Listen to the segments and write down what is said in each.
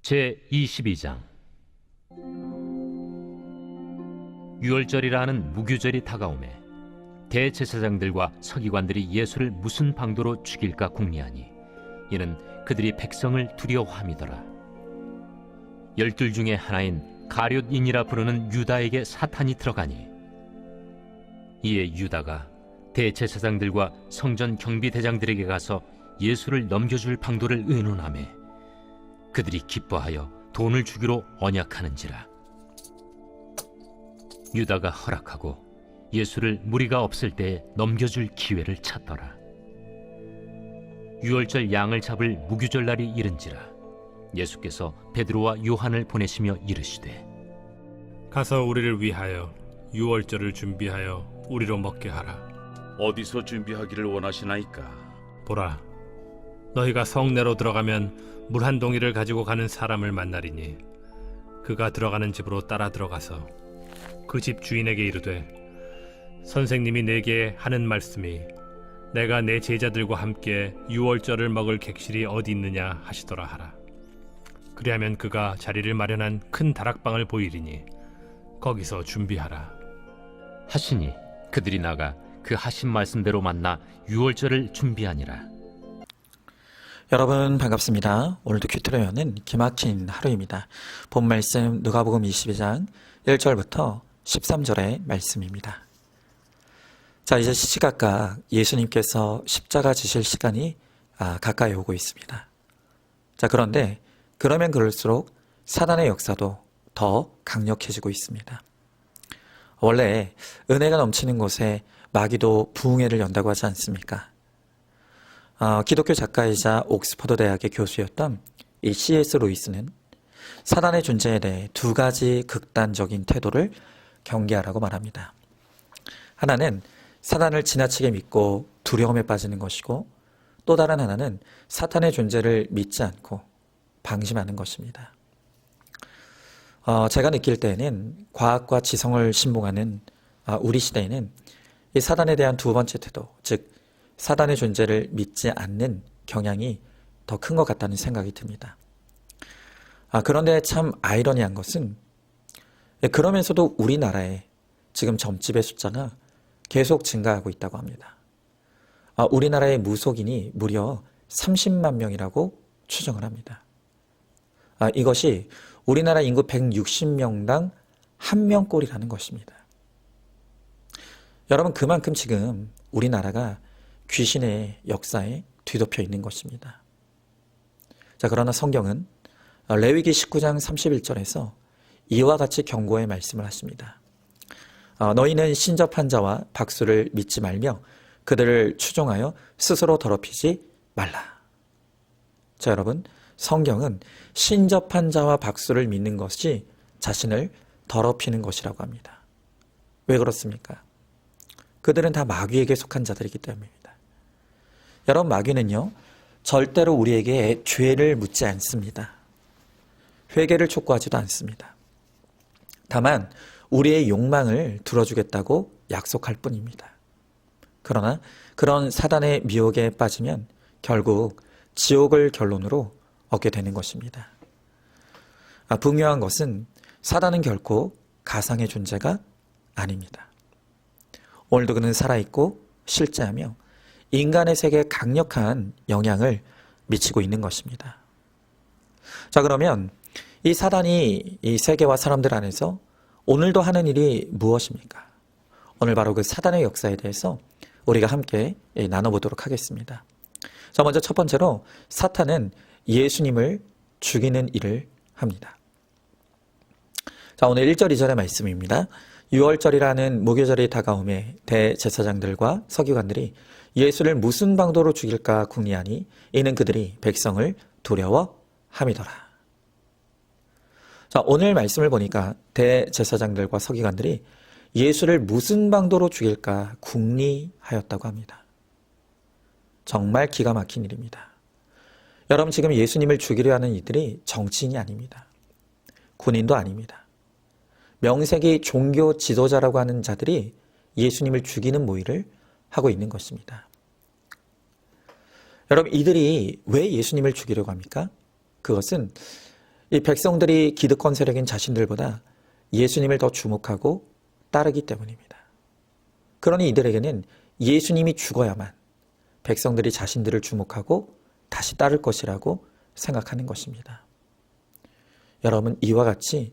제22장. 유월절이라는 무교절이 다가오매 대제사장들과 서기관들이 예수를 무슨 방도로 죽일까 궁리하니 이는 그들이 백성을 두려워함이더라. 12 중에 하나인 가룟인이라 부르는 유다에게 사탄이 들어가니 이에 유다가 대제사장들과 성전 경비대장들에게 가서 예수를 넘겨줄 방도를 의논하매 그들이 기뻐하여 돈을 주기로 언약하는지라. 유다가 허락하고 예수를 무리가 없을 때에 넘겨줄 기회를 찾더라. 유월절 양을 잡을 무교절 날이 이른지라. 예수께서 베드로와 요한을 보내시며 이르시되 가서 우리를 위하여 유월절을 준비하여 우리로 먹게 하라. 어디서 준비하기를 원하시나이까? 보라, 너희가 성내로 들어가면 물 한 동이를 가지고 가는 사람을 만나리니 그가 들어가는 집으로 따라 들어가서 그 집 주인에게 이르되 선생님이 내게 하는 말씀이 내가 내 제자들과 함께 유월절을 먹을 객실이 어디 있느냐 하시더라 하라. 그리하면 그가 자리를 마련한 큰 다락방을 보이리니 거기서 준비하라 하시니 그들이 나가 그 하신 말씀대로 만나 유월절을 준비하니라. 여러분 반갑습니다. 오늘도 큐티로 여는 기막힌 하루입니다. 본 말씀 누가복음 22장 1절부터 13절의 말씀입니다. 자, 이제 시시각각 예수님께서 십자가 지실 시간이 가까이 오고 있습니다. 자, 그런데 그러면 그럴수록 사단의 역사도 더 강력해지고 있습니다. 원래 은혜가 넘치는 곳에 마귀도 부흥회를 연다고 하지 않습니까? 기독교 작가이자 옥스퍼드 대학의 교수였던 이 C.S. 루이스는 사단의 존재에 대해 두 가지 극단적인 태도를 경계하라고 말합니다. 하나는 사단을 지나치게 믿고 두려움에 빠지는 것이고, 또 다른 하나는 사탄의 존재를 믿지 않고 방심하는 것입니다. 제가 느낄 때에는 과학과 지성을 신봉하는 우리 시대에는 이 사단에 대한 두 번째 태도, 즉 사단의 존재를 믿지 않는 경향이 더 큰 것 같다는 생각이 듭니다. 그런데 참 아이러니한 것은 그러면서도 우리나라에 지금 점집의 숫자가 계속 증가하고 있다고 합니다. 우리나라의 무속인이 무려 30만 명이라고 추정을 합니다. 이것이 우리나라 인구 160명당 1명꼴이라는 것입니다. 여러분, 그만큼 지금 우리나라가 귀신의 역사에 뒤덮여 있는 것입니다. 자, 그러나 성경은 레위기 19장 31절에서 이와 같이 경고의 말씀을 하십니다. 너희는 신접한 자와 박수를 믿지 말며 그들을 추종하여 스스로 더럽히지 말라. 자, 여러분, 성경은 신접한 자와 박수를 믿는 것이 자신을 더럽히는 것이라고 합니다. 왜 그렇습니까? 그들은 다 마귀에게 속한 자들이기 때문입니다. 여러분, 마귀는요, 절대로 우리에게 죄를 묻지 않습니다. 회개를 촉구하지도 않습니다. 다만 우리의 욕망을 들어주겠다고 약속할 뿐입니다. 그러나 그런 사단의 미혹에 빠지면 결국 지옥을 결론으로 얻게 되는 것입니다. 분명한 것은 사단은 결코 가상의 존재가 아닙니다. 오늘도 그는 살아있고 실제하며 인간의 세계에 강력한 영향을 미치고 있는 것입니다. 자, 그러면 이 사단이 이 세계와 사람들 안에서 오늘도 하는 일이 무엇입니까? 오늘 바로 그 사단의 역사에 대해서 우리가 함께 나눠보도록 하겠습니다. 자, 먼저 첫 번째로 사탄은 예수님을 죽이는 일을 합니다. 자, 오늘 1절 2절의 말씀입니다. 유월절이라는 무교절이 다가오매 대제사장들과 서기관들이 예수를 무슨 방도로 죽일까 궁리하니 이는 그들이 백성을 두려워함이더라. 자, 오늘 말씀을 보니까 대제사장들과 서기관들이 예수를 무슨 방도로 죽일까 궁리하였다고 합니다. 정말 기가 막힌 일입니다. 여러분, 지금 예수님을 죽이려 하는 이들이 정치인이 아닙니다. 군인도 아닙니다. 명색이 종교 지도자라고 하는 자들이 예수님을 죽이는 모의를 하고 있는 것입니다. 여러분, 이들이 왜 예수님을 죽이려고 합니까? 그것은 이 백성들이 기득권 세력인 자신들보다 예수님을 더 주목하고 따르기 때문입니다. 그러니 이들에게는 예수님이 죽어야만 백성들이 자신들을 주목하고 다시 따를 것이라고 생각하는 것입니다. 여러분, 이와 같이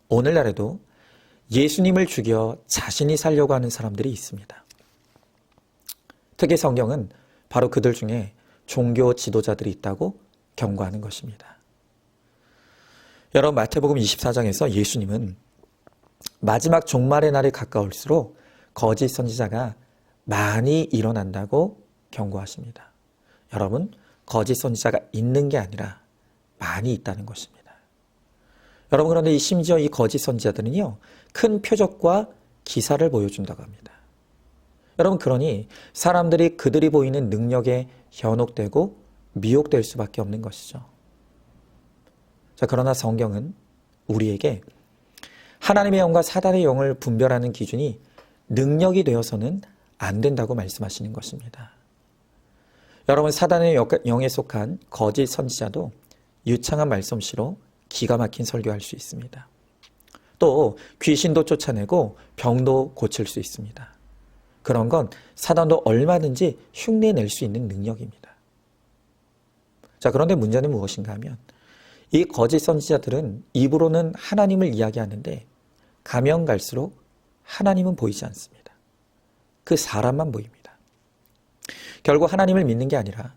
오늘날에도 예수님을 죽여 자신이 살려고 하는 사람들이 있습니다. 특히 성경은 바로 그들 중에 종교 지도자들이 있다고 경고하는 것입니다. 여러분, 마태복음 24장에서 예수님은 마지막 종말의 날이 가까울수록 거짓 선지자가 많이 일어난다고 경고하십니다. 여러분, 거짓 선지자가 있는 게 아니라 많이 있다는 것입니다. 여러분, 그런데 심지어 이 거짓 선지자들은요, 큰 표적과 기사를 보여준다고 합니다. 여러분, 그러니 사람들이 그들이 보이는 능력에 현혹되고 미혹될 수밖에 없는 것이죠. 자, 그러나 성경은 우리에게 하나님의 영과 사단의 영을 분별하는 기준이 능력이 되어서는 안 된다고 말씀하시는 것입니다. 여러분, 사단의 영에 속한 거짓 선지자도 유창한 말솜씨로 기가 막힌 설교할 수 있습니다. 또 귀신도 쫓아내고 병도 고칠 수 있습니다. 그런 건 사단도 얼마든지 흉내낼 수 있는 능력입니다. 자, 그런데 문제는 무엇인가 하면 이 거짓 선지자들은 입으로는 하나님을 이야기하는데 가면 갈수록 하나님은 보이지 않습니다. 그 사람만 보입니다. 결국 하나님을 믿는 게 아니라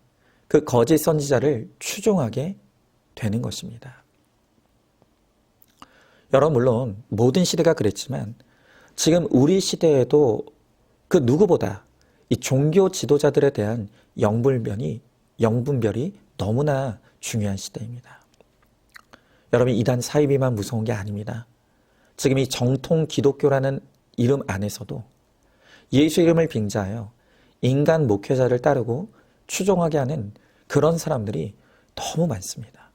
그 거짓 선지자를 추종하게 되는 것입니다. 여러분, 물론 모든 시대가 그랬지만 지금 우리 시대에도 그 누구보다 이 종교 지도자들에 대한 영분별이 너무나 중요한 시대입니다. 여러분, 이단 사이비만 무서운 게 아닙니다. 지금 이 정통 기독교라는 이름 안에서도 예수 이름을 빙자하여 인간 목회자를 따르고 추종하게 하는 그런 사람들이 너무 많습니다.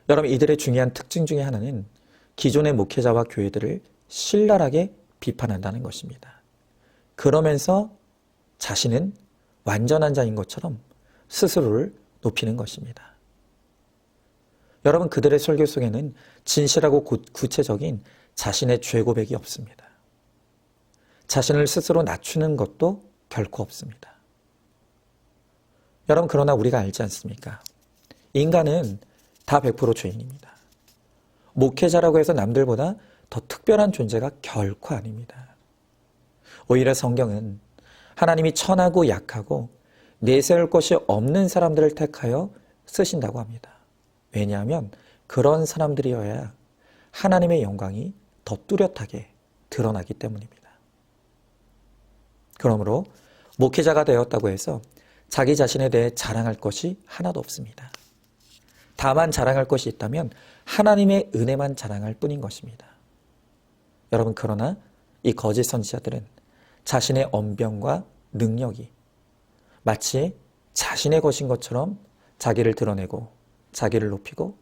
여러분, 이들의 중요한 특징 중에 하나는 기존의 목회자와 교회들을 신랄하게 비판한다는 것입니다. 그러면서 자신은 완전한 자인 것처럼 스스로를 높이는 것입니다. 여러분, 그들의 설교 속에는 진실하고 구체적인 자신의 죄 고백이 없습니다. 자신을 스스로 낮추는 것도 결코 없습니다. 여러분, 그러나 우리가 알지 않습니까? 인간은 다 100% 죄인입니다. 목회자라고 해서 남들보다 더 특별한 존재가 결코 아닙니다. 오히려 성경은 하나님이 천하고 약하고 내세울 것이 없는 사람들을 택하여 쓰신다고 합니다. 왜냐하면 그런 사람들이어야 하나님의 영광이 더 뚜렷하게 드러나기 때문입니다. 그러므로 목회자가 되었다고 해서 자기 자신에 대해 자랑할 것이 하나도 없습니다. 다만 자랑할 것이 있다면 하나님의 은혜만 자랑할 뿐인 것입니다. 여러분, 그러나 이 거짓 선지자들은 자신의 언변과 능력이 마치 자신의 것인 것처럼 자기를 드러내고 자기를 높이고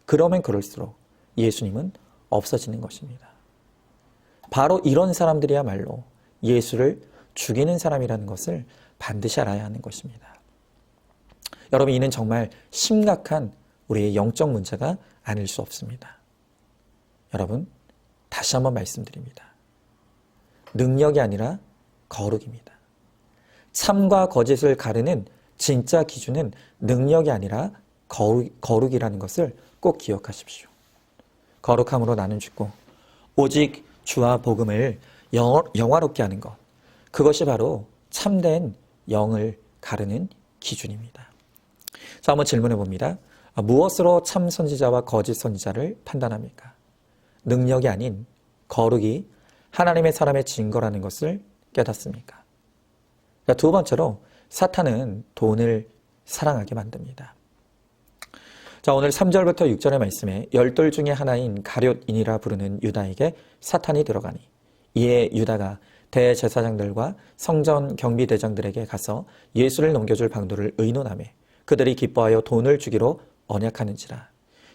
그러면 그럴수록 예수님은 없어지는 것입니다. 바로 이런 사람들이야말로 예수를 죽이는 사람이라는 것을 반드시 알아야 하는 것입니다. 여러분, 이는 정말 심각한 우리의 영적 문제가 아닐 수 없습니다. 여러분, 다시 한번 말씀드립니다. 능력이 아니라 거룩입니다. 참과 거짓을 가르는 진짜 기준은 능력이 아니라 거룩이라는 것을 꼭 기억하십시오. 거룩함으로 나는 죽고 오직 주와 복음을 영화롭게 하는 것, 그것이 바로 참된 영을 가르는 기준입니다. 자, 한번 질문해 봅니다. 무엇으로 참 선지자와 거짓 선지자를 판단합니까? 능력이 아닌 거룩이 하나님의 사람의 증거라는 것을 깨닫습니까? 자, 두 번째로 사탄은 돈을 사랑하게 만듭니다. 자, 오늘 3절부터 6절의 말씀에 열둘 중에 하나인 가룟인이라 부르는 유다에게 사탄이 들어가니 이에 유다가 대제사장들과 성전 경비대장들에게 가서 예수를 넘겨줄 방도를 의논하매 그들이 기뻐하여 돈을 주기로 언약하는지라.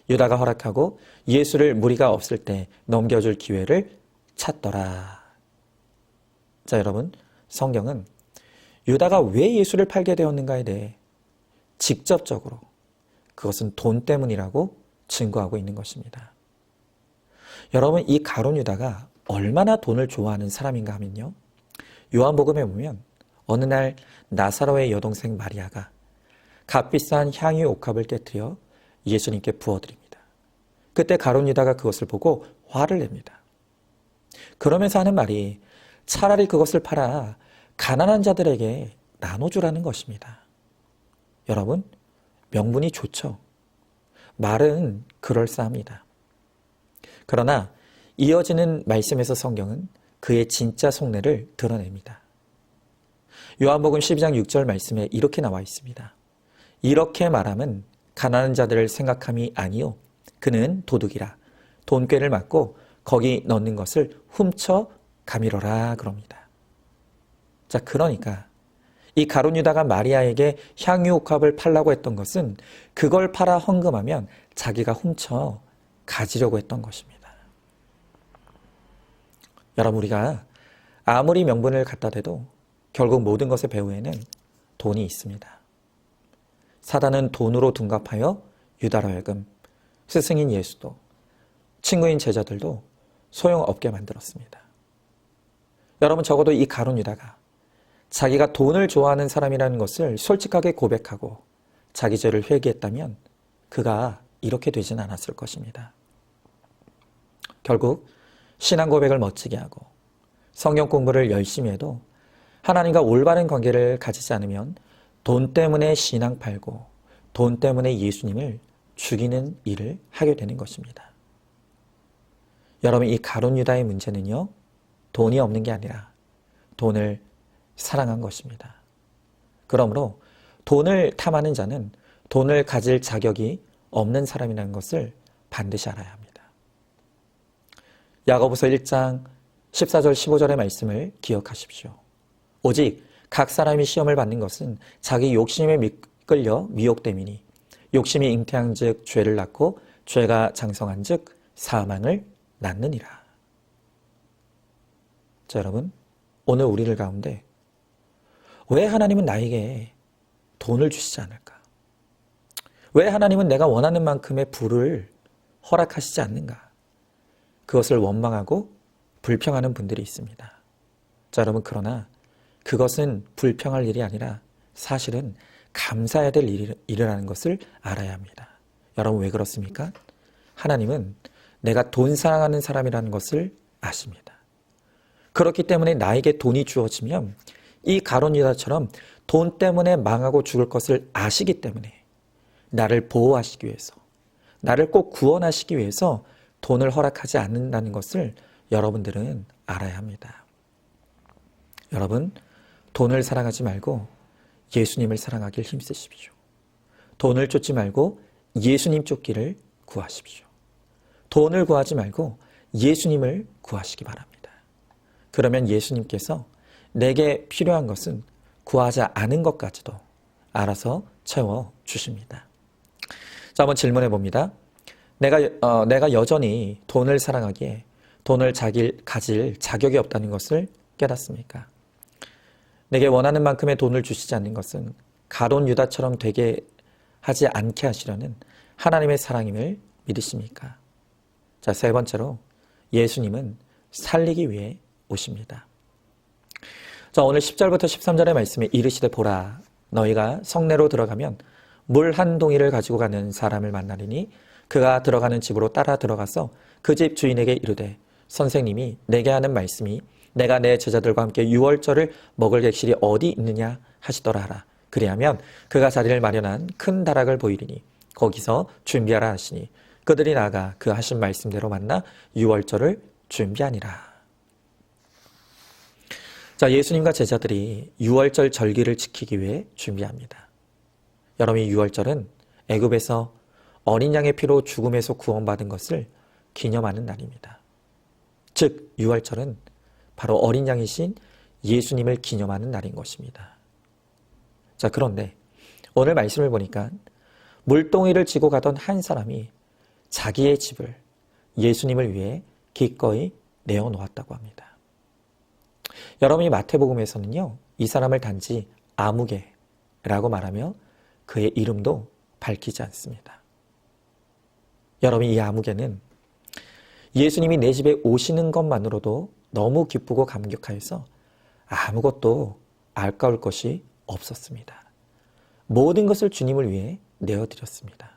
유다가 허락하고 예수를 무리가 없을 때 넘겨줄 기회를 찾더라. 자, 여러분, 성경은 유다가 왜 예수를 팔게 되었는가에 대해 직접적으로 그것은 돈 때문이라고 증거하고 있는 것입니다. 여러분, 이 가룟 유다가 얼마나 돈을 좋아하는 사람인가 하면요, 요한복음에 보면 어느 날 나사로의 여동생 마리아가 값비싼 향유 옥합을 깨뜨려 예수님께 부어드립니다. 그때 가룟 유다가 그것을 보고 화를 냅니다. 그러면서 하는 말이 차라리 그것을 팔아 가난한 자들에게 나눠주라는 것입니다. 여러분, 명분이 좋죠. 말은 그럴싸합니다. 그러나 이어지는 말씀에서 성경은 그의 진짜 속내를 드러냅니다. 요한복음 12장 6절 말씀에 이렇게 나와 있습니다. 이렇게 말함은 가난한 자들을 생각함이 아니요 그는 도둑이라 돈꾀를 맞고 거기 넣는 것을 훔쳐 가미러라 그럽니다. 자, 그러니까 이 가룟 유다가 마리아에게 향유 옥합을 팔라고 했던 것은 그걸 팔아 헌금하면 자기가 훔쳐 가지려고 했던 것입니다. 여러분, 우리가 아무리 명분을 갖다 대도 결국 모든 것의 배후에는 돈이 있습니다. 사단은 돈으로 둔갑하여 유다로 하여금 스승인 예수도 친구인 제자들도 소용없게 만들었습니다. 여러분, 적어도 이 가룟 유다가 자기가 돈을 좋아하는 사람이라는 것을 솔직하게 고백하고 자기 죄를 회개했다면 그가 이렇게 되진 않았을 것입니다. 결국 신앙 고백을 멋지게 하고 성경 공부를 열심히 해도 하나님과 올바른 관계를 가지지 않으면 돈 때문에 신앙 팔고 돈 때문에 예수님을 죽이는 일을 하게 되는 것입니다. 여러분, 이 가룟 유다의 문제는요, 돈이 없는 게 아니라 돈을 사랑한 것입니다. 그러므로 돈을 탐하는 자는 돈을 가질 자격이 없는 사람이라는 것을 반드시 알아야 합니다. 야고보서 1장 14절 15절의 말씀을 기억하십시오. 오직 각 사람이 시험을 받는 것은 자기 욕심에 끌려 미혹됨이니 욕심이 잉태한 즉 죄를 낳고 죄가 장성한 즉 사망을 낳느니라. 자, 여러분, 오늘 우리들 가운데 왜 하나님은 나에게 돈을 주시지 않을까? 왜 하나님은 내가 원하는 만큼의 부를 허락하시지 않는가? 그것을 원망하고 불평하는 분들이 있습니다. 자, 여러분, 그러나 그것은 불평할 일이 아니라 사실은 감사해야 될 일이라는 것을 알아야 합니다. 여러분, 왜 그렇습니까? 하나님은 내가 돈 사랑하는 사람이라는 것을 아십니다. 그렇기 때문에 나에게 돈이 주어지면 이 가룟 유다처럼 돈 때문에 망하고 죽을 것을 아시기 때문에 나를 보호하시기 위해서, 나를 꼭 구원하시기 위해서 돈을 허락하지 않는다는 것을 여러분들은 알아야 합니다. 여러분, 돈을 사랑하지 말고 예수님을 사랑하길 힘쓰십시오. 돈을 쫓지 말고 예수님 쫓기를 구하십시오. 돈을 구하지 말고 예수님을 구하시기 바랍니다. 그러면 예수님께서 내게 필요한 것은 구하지 않은 것까지도 알아서 채워주십니다. 자, 한번 질문해 봅니다. 내가 여전히 돈을 사랑하기에 돈을 가질 자격이 없다는 것을 깨닫습니까? 내게 원하는 만큼의 돈을 주시지 않는 것은 가룟 유다처럼 되게 하지 않게 하시려는 하나님의 사랑임을 믿으십니까? 자, 세 번째로 예수님은 살리기 위해 오십니다. 자, 오늘 10절부터 13절의 말씀에 이르시되 보라, 너희가 성내로 들어가면 물 한 동이를 가지고 가는 사람을 만나리니 그가 들어가는 집으로 따라 들어가서 그 집 주인에게 이르되 선생님이 내게 하는 말씀이 내가 내 제자들과 함께 유월절을 먹을 객실이 어디 있느냐 하시더라 하라. 그리하면 그가 자리를 마련한 큰 다락을 보이리니 거기서 준비하라 하시니 그들이 나가 그 하신 말씀대로 만나 유월절을 준비하니라. 자, 예수님과 제자들이 유월절 절기를 지키기 위해 준비합니다. 여러분, 이 유월절은 애굽에서 어린 양의 피로 죽음에서 구원받은 것을 기념하는 날입니다. 즉, 유월절은 바로 어린 양이신 예수님을 기념하는 날인 것입니다. 자, 그런데 오늘 말씀을 보니까 물동이를 지고 가던 한 사람이 자기의 집을 예수님을 위해 기꺼이 내어놓았다고 합니다. 여러분이 마태복음에서는요, 이 사람을 단지 아무개라고 말하며 그의 이름도 밝히지 않습니다. 여러분, 이 아무개는 예수님이 내 집에 오시는 것만으로도 너무 기쁘고 감격하여서 아무것도 아까울 것이 없었습니다. 모든 것을 주님을 위해 내어드렸습니다.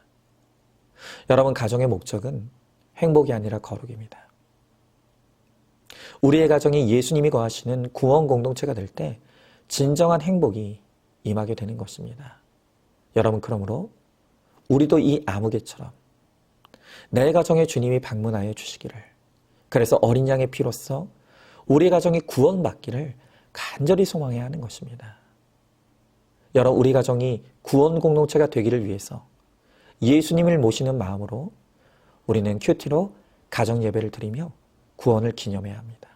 여러분, 가정의 목적은 행복이 아니라 거룩입니다. 우리의 가정이 예수님이 거하시는 구원 공동체가 될 때 진정한 행복이 임하게 되는 것입니다. 여러분, 그러므로 우리도 이 아무개처럼 내 가정에 주님이 방문하여 주시기를, 그래서 어린 양의 피로써 우리 가정이 구원받기를 간절히 소망해야 하는 것입니다. 여러분, 우리 가정이 구원 공동체가 되기를 위해서 예수님을 모시는 마음으로 우리는 큐티로 가정 예배를 드리며 구원을 기념해야 합니다.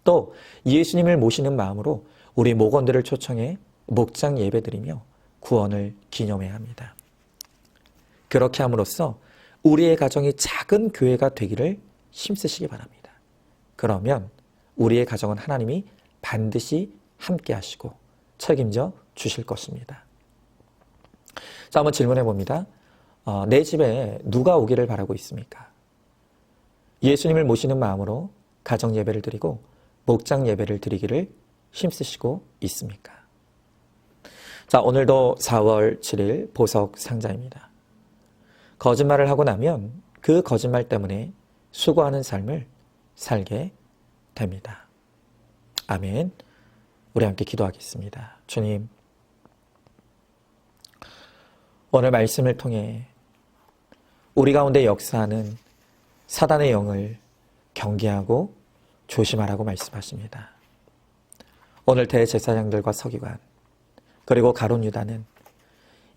또 예수님을 모시는 마음으로 우리 목원들을 초청해 목장 예배 드리며 구원을 기념해야 합니다. 그렇게 함으로써 우리의 가정이 작은 교회가 되기를 힘쓰시기 바랍니다. 그러면 우리의 가정은 하나님이 반드시 함께 하시고 책임져 주실 것입니다. 자, 한번 질문해 봅니다. 내 집에 누가 오기를 바라고 있습니까? 예수님을 모시는 마음으로 가정 예배를 드리고 목장 예배를 드리기를 힘쓰시고 있습니까? 자, 오늘도 4월 7일 보석 상자입니다. 거짓말을 하고 나면 그 거짓말 때문에 수고하는 삶을 살게 됩니다. 아멘. 우리 함께 기도하겠습니다. 주님, 오늘 말씀을 통해 우리 가운데 역사하는 사단의 영을 경계하고 조심하라고 말씀하십니다. 오늘 대제사장들과 서기관 그리고 가룟 유다는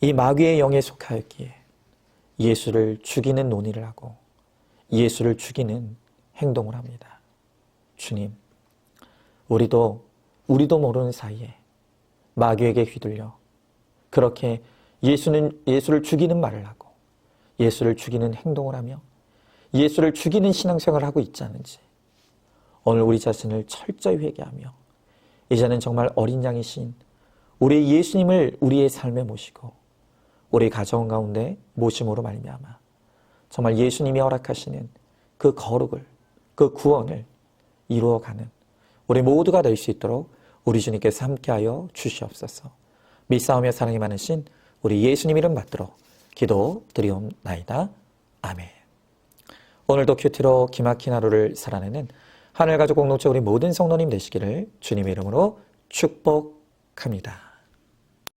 이 마귀의 영에 속하였기에 예수를 죽이는 논의를 하고 예수를 죽이는 행동을 합니다. 주님, 우리도 모르는 사이에 마귀에게 휘둘려 그렇게 예수를 죽이는 말을 하고 예수를 죽이는 행동을 하며 예수를 죽이는 신앙생활을 하고 있지 않은지 오늘 우리 자신을 철저히 회개하며 이제는 정말 어린 양이신 우리 예수님을 우리의 삶에 모시고 우리 가정 가운데 모심으로 말미암아 정말 예수님이 허락하시는 그 거룩을, 그 구원을 이루어가는 우리 모두가 될 수 있도록 우리 주님께서 함께하여 주시옵소서. 믿사오며 사랑이 많으신 우리 예수님 이름 받들어 기도 드리옵나이다. 아멘. 오늘도 큐티로 기막힌 하루를 살아내는 하늘가족 공동체 우리 모든 성도님 되시기를 주님의 이름으로 축복합니다.